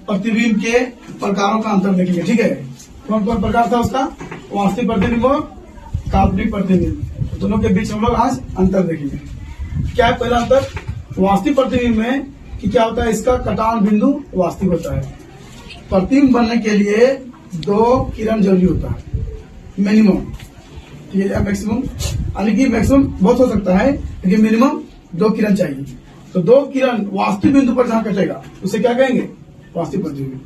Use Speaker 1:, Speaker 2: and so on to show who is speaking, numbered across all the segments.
Speaker 1: प्रतिबिंब के प्रकारों का अंतर देखेंगे। ठीक है, कौन कौन प्रकार था उसका? वास्तविक प्रतिबिंब और काल्पनिक प्रतिबिंब। दोनों के बीच हम लोग आज अंतर देखेंगे। क्या है पहला अंतर? वास्तविक प्रतिबिंब में कि क्या होता है, इसका कटान बिंदु वास्तविक होता है। प्रतिबिंब बनने के लिए 2 किरण जरूरी होता है मिनिमम, या मैक्सिमम, यानी कि मैक्सिमम बहुत हो सकता है लेकिन मिनिमम 2 किरण चाहिए। तो 2 किरण वास्तविक बिंदु पर जहां कटेगा उसे क्या कहेंगे? वास्तविक प्रतिबिंब।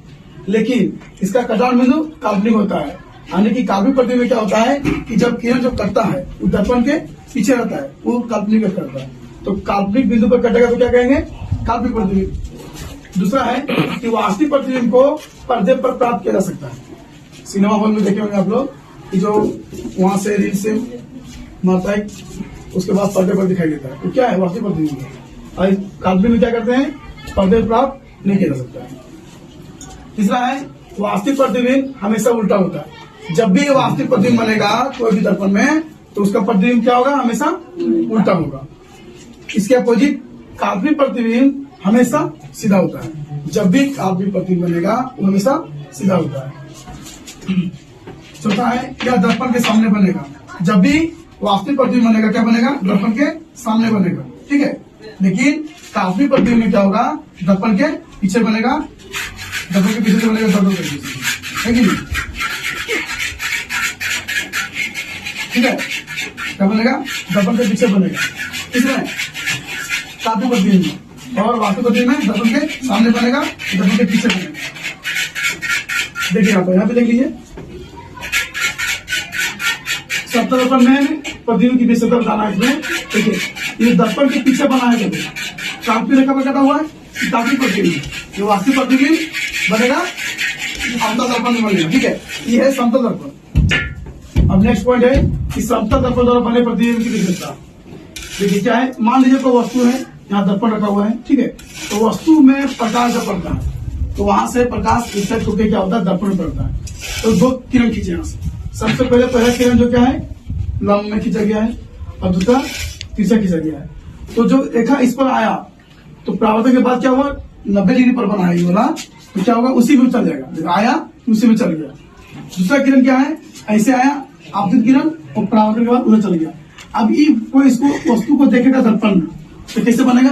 Speaker 1: लेकिन इसका कटान बिंदु काल्पनिक होता है, यानी कि काल्पनिक प्रतिबिंब क्या होता है कि जब किरण जो कटता है वो दर्पण के पीछे रहता है, वो काल्पनिक करता है। तो काल्पनिक बिंदु पर कटेगा तो क्या कहेंगे? काल्पनिक प्रतिबिंब। दूसरा है कि वास्तविक प्रतिबिंब को पर्दे पर प्राप्त किया जा सकता है। सिनेमा हॉल में देखे होंगे आप लोग कि जो वहां से रील से मारता है उसके बाद पर्दे पर दिखाई देता है, तो क्या है? वास्तविक प्रतिबिंब है। और काल्पनिक में क्या करते हैं? पर्दे पर प्राप्त नहीं किया जा सकता है। तीसरा है वास्तविक प्रतिबिंब हमेशा उल्टा होता है। जब भी वास्तविक प्रतिबिंब बनेगा कोई भी दर्पण में तो उसका प्रतिबिंब क्या होगा? हमेशा उल्टा होगा। इसके अपोजिट काल्पनिक प्रतिबिंब हमेशा सीधा होता है। जब भी काल्पनिक प्रतिबिंब बनेगा वो हमेशा सीधा होता है। चौथा है क्या? दर्पण के सामने बनेगा। जब भी वास्तविक प्रतिबिंब बनेगा क्या बनेगा? दर्पण के सामने बनेगा। ठीक है, लेकिन काल्पनिक प्रतिबिंब में क्या होगा? दर्पण के पीछे बनेगा। दर्पण के पीछे से बनेगा दर्पण के पीछे, है कि नहीं? ठीक है, क्या बनेगा? दर्पण के पीछे बनेगा। इसमें काल्पनिक प्रतिबिंब और वास्तविक प्रतिबिंब में दर्पण के सामने बनेगा, दर्पण के पीछे बनेगा। देखिए यहाँ पे देख लीजिए, सप्तक दर्पण में प्रतिबिंब की विशेषता बताना है। इसमें देखिए ये दर्पण के पीछे बना है, काल्पनिक रेखा पर कटा हुआ है काल्पनिक प्रतिबिंब, जो वास्तविक प्रतिबिंब बनेगा समतल दर्पण में बनेगा। ठीक है, ये है समतल दर्पण। अब नेक्स्ट पॉइंट है कि समतल दर्पण द्वारा बने प्रतिबिंब की विशेषता। देखिए क्या है, मान लीजिए कोई वस्तु है, यहाँ दर्पण रखा हुआ है। ठीक है, तो वस्तु में प्रकाश जब पड़ता है तो वहां से प्रकाश रिफ्लेक्ट होकर क्या होता है? दर्पण में पड़ता है। तो 2 किरण खींचे यहाँ से। सबसे पहले पहला किरण जो क्या है लंब में खींचा गया है और दूसरा तीसरा खींचा गया है। तो जो रेखा इस पर आया तो परावर्तन के बाद क्या हुआ? 90 डिग्री पर बना है ये वाला, तो क्या होगा? उसी में चल जाएगा। आया उसी में चल गया। दूसरा किरण क्या है? ऐसे आया आपतित किरण और परावर्तन के बाद उधर चल गया। अब ये कोई इसको वस्तु को देखेगा दर्पण में तो कैसे बनेगा?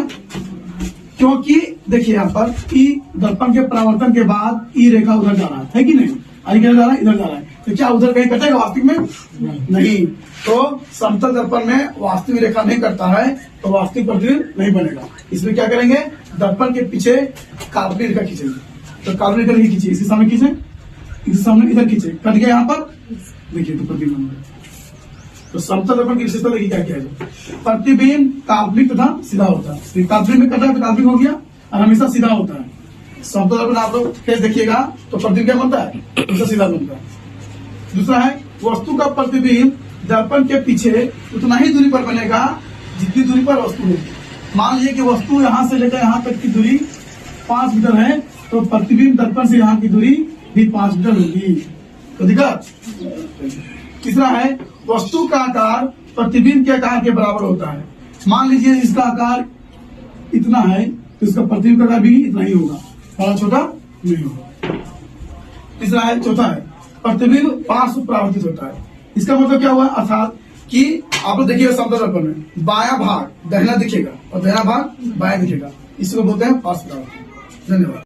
Speaker 1: क्योंकि देखिए यहाँ पर ई दर्पण के परावर्तन के बाद ई रेखा उधर जा रहा है कि नहीं? आई किधर जा रहा है? इधर जा रहा है। तो क्या उधर कहीं कटेगा वास्तविक में? नहीं। तो समतल दर्पण में वास्तविक रेखा नहीं करता है तो वास्तविक प्रतिबिंब नहीं बनेगा। इसमें क्या करेंगे? दर्पण के पीछे काल्पनिक रेखा खींचेंगे। तो काल्पनिक रेखा नहीं खींचे, इसके सामने खींचे, इसके सामने इधर खींचे, कट गया यहाँ पर, देखिए तो प्रतिबिंब बन गया। तो समतल दर्पण की विशेषता देखिए क्या क्या है। प्रतिबिंब काल्पनिक तथा सीधा होता है। काल्पनिक में कटा तो काल्पनिक हो गया और हमेशा सीधा होता है। समतल दर्पण आप लोग फेस देखिएगा तो प्रतिबिंब क्या बनता है? हमेशा सीधा बनता है। दूसरा है वस्तु का प्रतिबिंब दर्पण के पीछे उतना ही दूरी पर बनेगा जितनी दूरी पर वस्तु होगी। मान लीजिए कि वस्तु यहाँ से लेकर यहाँ तक की दूरी 5 मीटर है तो प्रतिबिंब दर्पण से यहाँ की दूरी भी 5 मीटर होगी। तो दिखा। तीसरा है वस्तु का आकार प्रतिबिंब के आकार के बराबर होता है। मान लीजिए इसका आकार इतना है तो इसका प्रतिबिंब का आकार भी इतना ही होगा, बड़ा छोटा नहीं होगा। तीसरा है, चौथा है प्रतिबिंब पार्श्व परावर्तित होता है। इसका मतलब क्या हुआ? अर्थात कि आप लोग देखिएगा समतल दर्पण में बायां भाग दाहिना दिखेगा और दाहिना भाग बायां दिखेगा, इसको बोलते हैं पार्श्व परावर्तित। धन्यवाद।